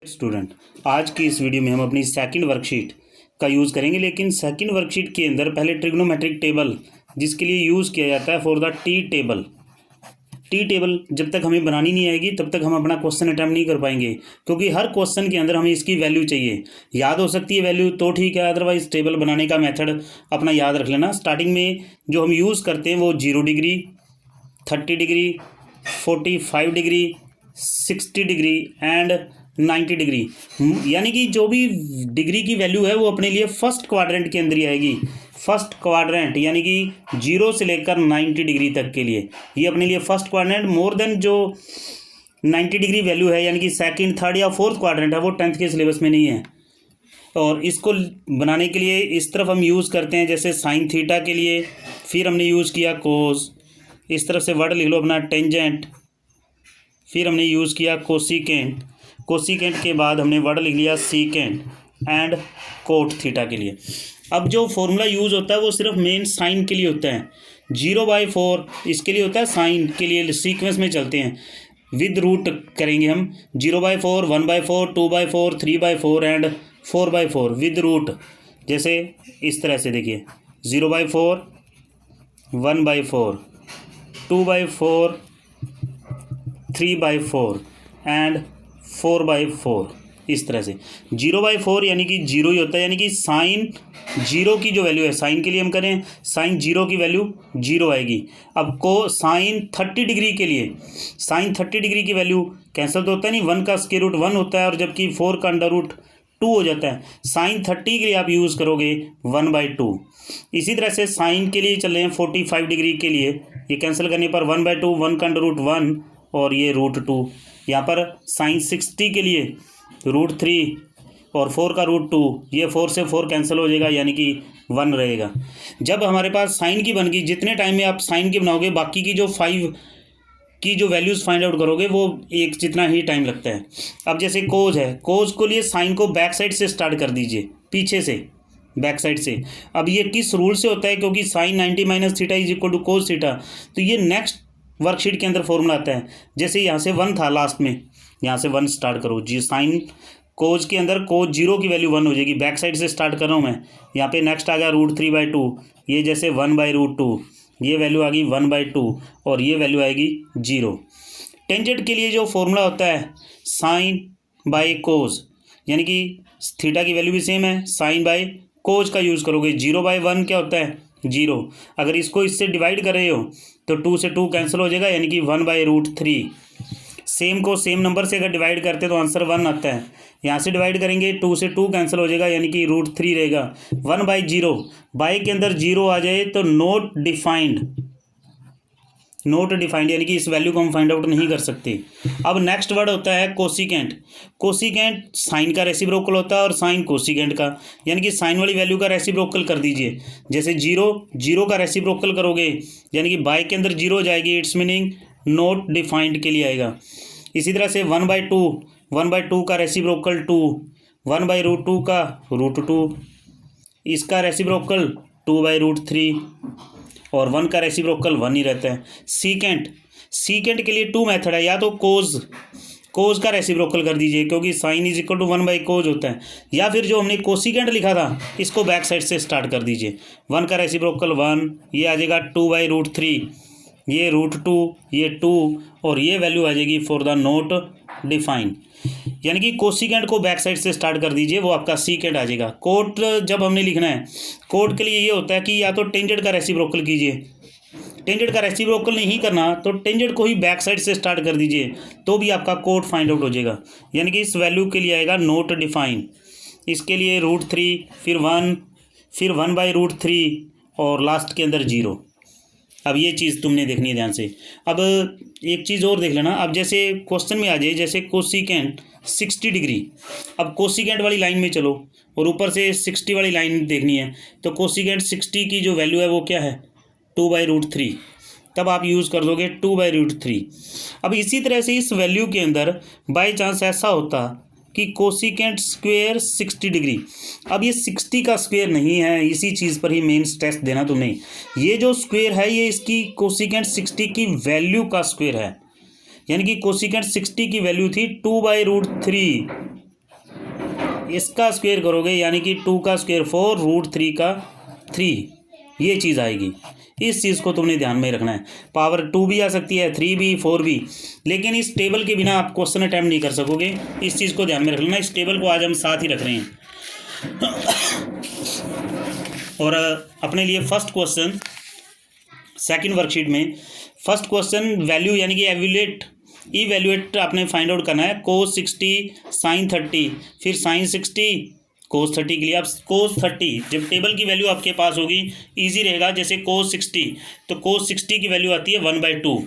Student, आज की इस वीडियो में हम अपनी सेकंड वर्कशीट का यूज़ करेंगे। लेकिन सेकंड वर्कशीट के अंदर पहले ट्रिग्नोमेट्रिक टेबल जिसके लिए यूज़ किया जाता है फॉर द टी टेबल जब तक हमें बनानी नहीं आएगी तब तक हम अपना क्वेश्चन अटैम्प्ट नहीं कर पाएंगे, क्योंकि हर क्वेश्चन के अंदर हमें इसकी वैल्यू चाहिए। याद हो सकती है वैल्यू तो ठीक है, अदरवाइज टेबल बनाने का मेथड अपना याद रख लेना। स्टार्टिंग में जो हम यूज़ करते हैं वो 0 degree, 30 degree, 45 degree, 60 degree and 90 degree, यानी कि जो भी डिग्री की वैल्यू है वो अपने लिए फर्स्ट क्वाड्रेंट के अंदर ही आएगी। फर्स्ट क्वाड्रेंट यानी कि 0 से लेकर 90 डिग्री तक के लिए ये अपने लिए फर्स्ट क्वाड्रेंट। मोर देन जो 90 डिग्री वैल्यू है यानी कि सेकंड, थर्ड या फोर्थ क्वाड्रेंट है वो 10th के सिलेबस में नहीं है। और इसको बनाने के लिए इस तरफ हम यूज़ करते हैं जैसे साइन थीटा के लिए, फिर हमने यूज़ किया कोस, इस तरफ से वर्ड लिख लो अपना टेंजेंट, फिर हमने यूज़ किया कोसिकेंट, कोसिकेंट के बाद हमने वर्ड लिख लिया सीकेंट एंड कोट थीटा के लिए। अब जो फॉर्मूला यूज़ होता है वो सिर्फ मेन साइन के लिए होता है। 0/4 इसके लिए होता है, साइन के लिए सीक्वेंस में चलते हैं, विद रूट करेंगे हम 0/4, 1/4, 2/4, 3/4 एंड 4/4 विद रूट। जैसे इस तरह से देखिए 0/4, 1/4, 2/4, 3/4 एंड 4/4, इस तरह से। 0/4 यानी कि 0 ही होता है, यानी कि साइन 0 की जो वैल्यू है, साइन के लिए हम करें साइन 0 की वैल्यू 0 आएगी। अब को साइन 30 डिग्री के लिए, साइन 30 डिग्री की वैल्यू कैंसिल तो होता है नहीं, 1 का स्क्वायर रूट 1 होता है और जबकि 4 का अंडर रूट 2 हो जाता है। साइन 30 के लिए आप यूज़ करोगे 1/2। इसी तरह से साइन के लिए चल रहे हैं 45 डिग्री के लिए, ये कैंसिल करने पर 1/2, 1 का अंडर रूट 1 और ये √2। यहाँ पर साइन 60 के लिए √3 और 4 का √2, ये 4 से 4 कैंसिल हो जाएगा यानी कि 1 रहेगा। जब हमारे पास साइन की बन गई, जितने टाइम में आप साइन की बनाओगे बाकी की जो 5 की जो वैल्यूज़ फाइंड आउट करोगे वो एक जितना ही टाइम लगता है। अब जैसे कोज है, कोज को लिए साइन को बैक साइड से स्टार्ट कर दीजिए, पीछे से, बैक साइड से। अब ये किस रूल से होता है, क्योंकि sine 90 - theta is equal to cos theta, तो ये नेक्स्ट वर्कशीट के अंदर फॉर्मूला आता है। जैसे यहाँ से 1 था लास्ट में, यहाँ से 1 स्टार्ट करो जी, साइन कोज के अंदर कोज 0 की वैल्यू 1 हो जाएगी, बैक साइड से स्टार्ट कर रहा हूँ मैं। यहाँ पे नेक्स्ट आ गया √3/2, ये जैसे 1/√2, ये वैल्यू आ गई 1/2 और ये वैल्यू आएगी 0। टेंजेंट के लिए जो फॉर्मूला होता है साइन बाई कोज, यानी कि थीटा की वैल्यू भी सेम है, साइन बाई कोज का यूज़ करोगे। 0/1 क्या होता है 0, अगर इसको इससे डिवाइड कर रहे हो तो 2 से 2 कैंसिल हो जाएगा यानी कि 1/√3। सेम को सेम नंबर से अगर डिवाइड करते तो आंसर 1 आता है। यहाँ से डिवाइड करेंगे 2 से 2 कैंसिल हो जाएगा यानी कि √3 रहेगा। 1/0, बाई के अंदर 0 आ जाए तो नोट डिफाइंड यानी कि इस वैल्यू को हम फाइंड आउट नहीं कर सकते। अब नेक्स्ट वर्ड होता है कोसिकेंट। कोसिकेंट साइन का रेसिप्रोकल होता है और साइन कोसिकेंट का, यानी कि साइन वाली वैल्यू का रेसिप्रोकल कर दीजिए। जैसे 0 का रेसिप्रोकल करोगे यानी कि बाई के अंदर 0 हो जाएगी, इट्स मीनिंग नोट डिफाइंड के लिए आएगा। इसी तरह से 1/2 का रेसिप्रोकल 2, 1/√2 का √2, इसका रेसिप्रोकल 2/√3 और 1 का रेसिप्रोकल 1 ही रहता है। सीकेंट के लिए 2 मेथड है, या तो कोज का रेसिप्रोकल कर दीजिए क्योंकि साइन इज इक्वल टू 1/कोज होता है, या फिर जो हमने कोसिकेंट लिखा था इसको बैक साइड से स्टार्ट कर दीजिए। 1 का रेसिप्रोकल 1, ये आ जाएगा 2/√3, ये √2, ये 2 और ये वैल्यू आ जाएगी फॉर द नोट डिफाइन, यानी कि कोसिकेंट को बैक साइड से स्टार्ट कर दीजिए, वो आपका सीकेंट आ जाएगा। कोट जब हमने लिखना है, कोट के लिए ये होता है कि या तो टेंजेंट का रेसिप्रोकल कीजिए, टेंजेंट का रेसिप्रोकल नहीं करना तो टेंजेंट को ही बैक साइड से स्टार्ट कर दीजिए, तो भी आपका कोट फाइंड आउट हो जाएगा। यानी कि इस वैल्यू के लिए आएगा नोट डिफाइन, इसके लिए √3, फिर 1, फिर 1/√3 और लास्ट के अंदर 0। अब ये चीज़ तुमने देखनी है ध्यान से। अब एक चीज़ और देख लेना, अब जैसे क्वेश्चन में आ जाए जैसे कोसिकेंट 60 डिग्री, अब कोसिकेंट वाली लाइन में चलो और ऊपर से 60 वाली लाइन देखनी है, तो कोसिकेंट 60 की जो वैल्यू है वो क्या है 2/√3, तब आप यूज़ कर दोगे 2/√3। अब इसी तरह से इस वैल्यू के अंदर बाई चांस ऐसा होता कि कोसिकेंट स्क्वेयर 60 डिग्री, अब ये 60 का स्क्वेयर नहीं है, इसी चीज़ पर ही मेन स्ट्रेस देना तुमने। ये जो स्क्वेयर है ये इसकी कोसिकेंट 60 की वैल्यू का स्क्वेयर है, यानी कि कोसिकेंट 60 की वैल्यू थी 2/√3 इसका स्क्वायर करोगे यानी कि 2 का स्क्वायर 4 √3 का 3, ये चीज़ आएगी। इस चीज़ को तुमने ध्यान में रखना है। पावर 2 भी आ सकती है, 3 भी, 4 भी, लेकिन इस टेबल के बिना आप क्वेश्चन अटैम्प्ट नहीं कर सकोगे। इस चीज़ को ध्यान में रख लेना। इस टेबल को आज हम साथ ही रख रहे हैं। और अपने लिए फर्स्ट क्वेश्चन सेकंड वर्कशीट में फर्स्ट क्वेश्चन वैल्यू यानी कि इवैल्यूएट आपने फाइंड आउट करना है। cos 60 sin 30 फिर sin 60 cos 30 के लिए आप cos 30 जब टेबल की वैल्यू आपके पास होगी इजी रहेगा। जैसे cos 60 तो cos 60 की वैल्यू आती है 1/2,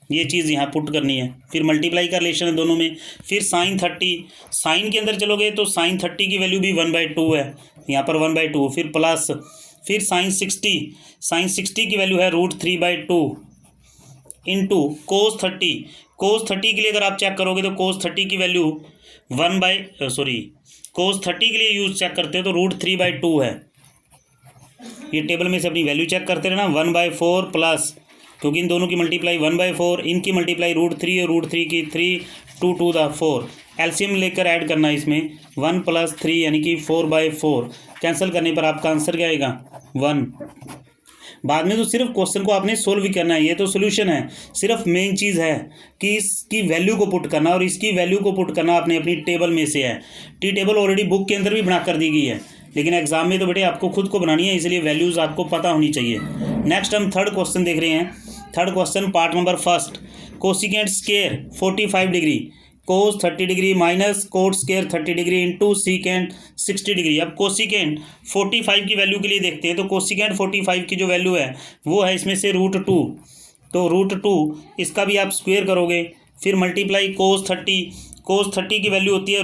ये चीज़ यहाँ पुट करनी है। फिर मल्टीप्लाई का रिलेशन है दोनों में। फिर sin 30, साइन के अंदर चलोगे तो sin 30 की वैल्यू भी 1/2 है, यहाँ पर 1/2। फिर प्लस फिर sin 60 की वैल्यू है √3/2 इंटू cos 30 के लिए अगर आप चेक करोगे तो cos 30 की वैल्यू cos 30 के लिए यूज चेक करते हो तो √3/2 है। ये टेबल में से अपनी वैल्यू चेक करते रहना। 1/4 प्लस, क्योंकि इन दोनों की मल्टीप्लाई 1/4, इनकी मल्टीप्लाई √3 और √3 की 3, 2 2 द 4, एलसीएम लेकर ऐड करना है इसमें। 1 + 3 यानी कि 4/4, कैंसिल करने पर आपका आंसर क्या आएगा 1। बाद में तो सिर्फ क्वेश्चन को आपने सोल्व भी करना है, ये तो सोल्यूशन है। सिर्फ मेन चीज़ है कि इसकी वैल्यू को पुट करना, और इसकी वैल्यू को पुट करना अपने अपनी टेबल में से है। टी टेबल ऑलरेडी बुक के अंदर भी बना कर दी गई है, लेकिन एग्जाम में तो बेटे आपको खुद को बनानी है, इसलिए वैल्यूज़ आपको पता होनी चाहिए। नेक्स्ट हम थर्ड क्वेश्चन देख रहे हैं। Third question part number first, cosecant square 45 degree cos 30 degree minus cot square 30 degree into secant 60 degree. अब कोसिकेंट 45 की वैल्यू के लिए देखते हैं। तो कोसिकेंट 45 की जो वैल्यू है वो है इसमें से √2, तो √2 इसका भी आप स्क्वायर करोगे। फिर मल्टीप्लाई cos 30 की वैल्यू होती है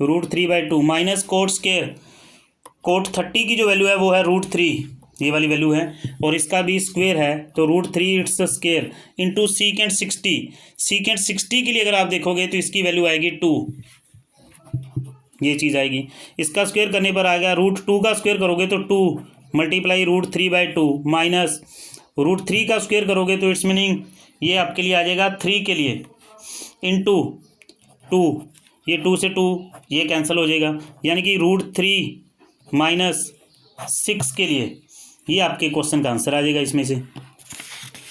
√3/2 माइनस कोट स्क्वायर कोट 30 की जो वैल्यू है वो है √3, ये वाली वैल्यू है, और इसका भी स्क्वायर है तो √3 इट्स स्क्वायर इंटू सीकेंट 60 के लिए अगर आप देखोगे तो इसकी वैल्यू आएगी 2, ये चीज़ आएगी। इसका स्क्वायर करने पर आएगा √2 का स्क्वायर करोगे तो 2 मल्टीप्लाई √3/2 माइनस √3 का स्क्वायर करोगे तो इट्स मीनिंग ये आपके लिए आ जाएगा 3 के लिए इंटू 2, ये 2 से 2 ये कैंसिल हो जाएगा, यानी कि √3 माइनस 6 के लिए ये आपके क्वेश्चन का आंसर आ जाएगा इसमें से।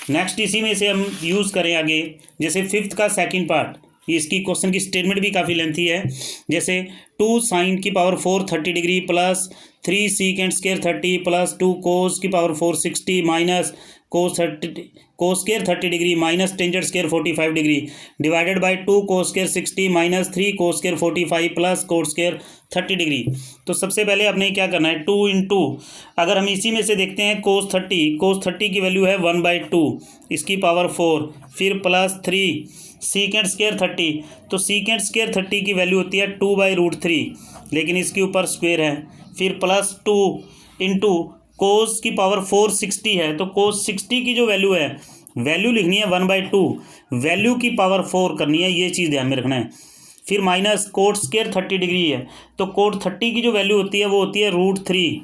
नेक्स्ट इसी में से हम यूज़ करें आगे, जैसे फिफ्थ का सेकंड पार्ट, ये इसकी क्वेश्चन की स्टेटमेंट भी काफ़ी लेंथी है। जैसे 2 sin की power 4 30 degree plus 3 secant square 30 plus 2 cos की power 4 60 minus cos square 30 degree minus tangent square 45 degree divided by 2 cos square 60 minus 3 cos square 45 plus cos square 30 degree. तो सबसे पहले आपने क्या करना है 2 इंटू, अगर हम इसी में से देखते हैं cos 30 की वैल्यू है 1/2, इसकी पावर 4, फिर प्लस 3 सीकेंट स्क्वायर 30, तो सीकेंट स्क्वायर 30 की वैल्यू होती है 2/√3, लेकिन इसके ऊपर स्क्वायर है। फिर प्लस 2 इंटू कोस की पावर 4 60 है, तो कोस 60 की जो वैल्यू है, वैल्यू लिखनी है 1/2, वैल्यू की पावर 4 करनी है, ये चीज़ ध्यान में रखना है। फिर माइनस कोट स्क्वायर 30 डिग्री है, तो कोट 30 की जो वैल्यू होती है वो होती है √3,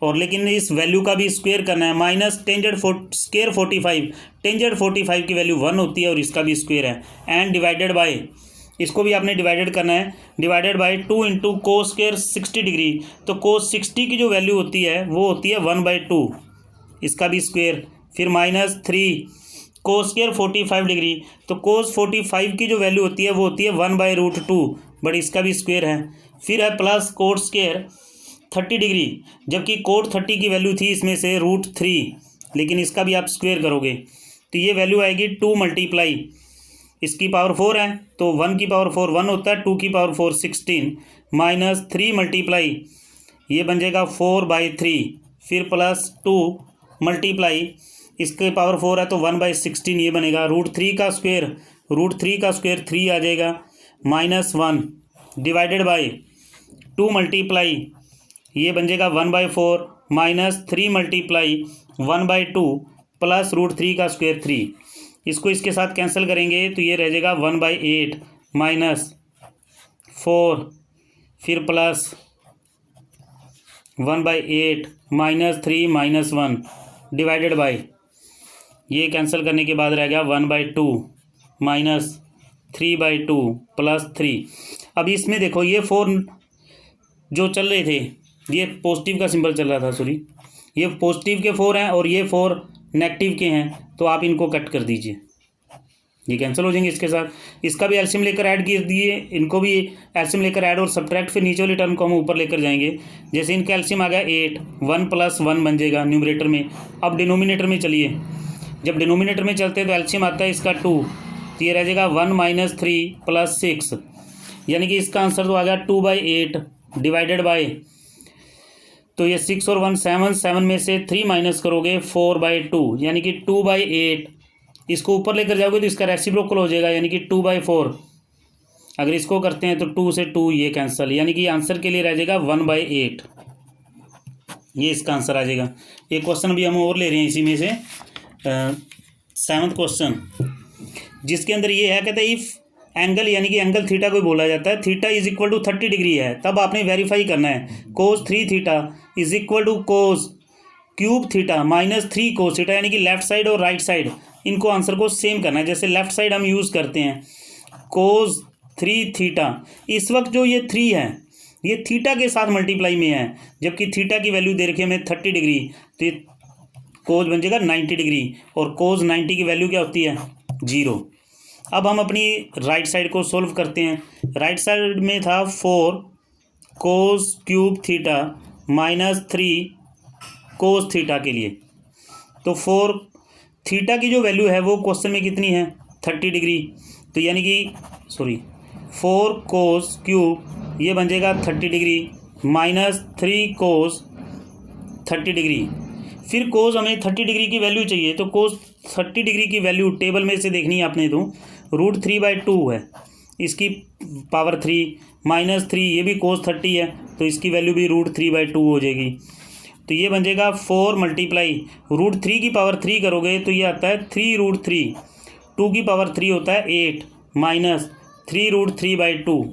और लेकिन इस वैल्यू का भी स्क्वायर करना है। माइनस टेंजेंट स्क्वायर 45, टेंजेंट 45 की वैल्यू 1 होती है और इसका भी स्क्वायर है, एंड डिवाइडेड बाय, इसको भी आपने डिवाइडेड करना है, divided by 2 into cos square 60 degree, तो कोस 60 की जो वैल्यू होती है वो होती है 1/2, इसका भी स्क्वायर। फिर माइनस 3 कोस स्क्वायर 45 डिग्री, तो कोस 45 की जो वैल्यू होती है वो होती है 1/√2, बट इसका भी स्क्वायर है। फिर है प्लस कोट स्क्वायर 30 डिग्री, जबकि कोट 30 की वैल्यू थी इसमें से √3, लेकिन इसका भी आप स्क्वायर करोगे तो ये वैल्यू आएगी 2 मल्टीप्लाई, इसकी पावर 4 है तो 1 की पावर 4 1 होता है, 2 की पावर 4 16, माइनस 3 मल्टीप्लाई, ये बन जाएगा 4/3, फिर प्लस 2 मल्टीप्लाई, इसके पावर 4 है तो 1/16 ये बनेगा। √3 का स्क्वायर 3 आ जाएगा, माइनस 1 डिवाइडेड बाय 2 मल्टीप्लाई, ये बन जाएगा 1/4 माइनस 3 मल्टीप्लाई 1/2 प्लस √3 का स्क्वायर 3, इसको इसके साथ कैंसिल करेंगे तो ये रह जाएगा 1/8 माइनस 4, फिर plus 1/8 minus 3 minus 1 divided by, ये कैंसिल करने के बाद रह गया 1/2 माइनस 3/2 प्लस 3। अब इसमें देखो ये 4 जो चल रहे थे, ये पॉजिटिव का सिंबल चल रहा था, सॉरी, ये पॉजिटिव के 4 हैं और ये 4 नेगेटिव के हैं, तो आप इनको कट कर दीजिए, ये कैंसिल हो जाएंगे इसके साथ। इसका भी एलसीएम लेकर ऐड कर दिए, इनको भी एलसीएम लेकर ऐड और सब्ट्रैक्ट, फिर नीचे वाली टर्म को हम ऊपर लेकर जाएंगे। जैसे इनका एलसीएम आ गया 8, 1 + 1 बन जाएगा न्यूमरेटर में। अब डिनोमिनेटर में चलिए, जब डिनोमिनेटर में चलते हैं तो एलसीएम आता है इसका 2, तो ये रह जाएगा 1 - 3 + 6, यानी कि इसका आंसर तो आ गया 2/8 डिवाइडेड बाय, तो ये 6 और 1 7, 7 में से 3 माइनस करोगे 4/2, यानी कि 2/8। इसको ऊपर लेकर जाओगे तो इसका रेसिप्रोकल हो जाएगा, यानी कि 2/4। अगर इसको करते हैं तो 2 से 2 ये कैंसिल, यानी कि आंसर के लिए रह जाएगा 1/8, ये इसका आंसर आ जाएगा। एक क्वेश्चन भी हम और ले रहे हैं इसी में से, 7th क्वेश्चन, जिसके अंदर ये है, कहते हैं इफ़ एंगल, यानी कि एंगल थीटा को बोला जाता है, थीटा = 30 डिग्री है, तब आपने वेरीफाई करना है cos 3 theta = cos cube theta -3 cos theta, यानी कि लेफ्ट साइड और राइट साइड इनको आंसर को सेम करना है। जैसे लेफ्ट साइड हम यूज़ करते हैं cos 3 थीटा, इस वक्त जो ये 3 है ये थीटा के साथ मल्टीप्लाई में है, जबकि थीटा की वैल्यू दे रखी है हमें 30 डिग्री, तो ये कोस बन जाएगा 90 डिग्री, और cos 90 की वैल्यू क्या होती है 0। अब हम अपनी राइट साइड को सोल्व करते हैं। राइट साइड में था 4 cos cube theta -3 cos theta के लिए, तो 4 थीटा की जो वैल्यू है वो क्वेश्चन में कितनी है 30 डिग्री, तो यानी कि 4 cos क्यूब ये बन जाएगा 30 डिग्री -3 cos 30 डिग्री। फिर cos हमें 30 डिग्री की वैल्यू चाहिए, तो cos 30 डिग्री की वैल्यू टेबल में से देखनी है आपने, तो √3/2 है, इसकी पावर 3 -3, ये भी cos 30 है, तो इसकी वैल्यू भी √3/2 हो जाएगी। तो ये बन जाएगा 4 मल्टीप्लाई √3 की पावर 3 करोगे तो ये आता है 3√3, 2 की पावर 3 होता है 8 -3√3/2,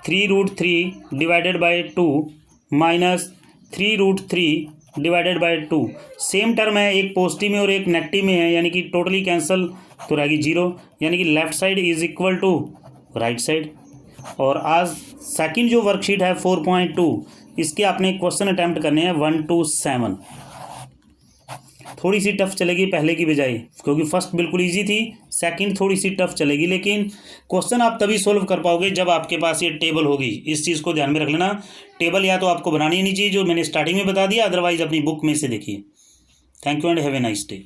3√3 divided by 2 -3√3 divided by 2। Same term है, एक पॉजिटिव में और एक नेगेटिव में है, यानी कि टोटली कैंसिल, तो रहेगी 0, यानी कि लेफ्ट साइड = राइट साइड। और आज सेकंड जो वर्कशीट है 4.2, इसके आपने क्वेश्चन अटैम्प्ट करने हैं 1 to 7। थोड़ी सी टफ चलेगी पहले की बजाय, क्योंकि फर्स्ट बिल्कुल इजी थी, सेकंड थोड़ी सी टफ चलेगी, लेकिन क्वेश्चन आप तभी सोल्व कर पाओगे जब आपके पास ये टेबल होगी। इस चीज़ को ध्यान में रख लेना, टेबल या तो आपको बनानी नहीं चाहिए, जो मैंने स्टार्टिंग में बता दिया, अदरवाइज अपनी बुक में से देखिए। Thank you and have a nice day.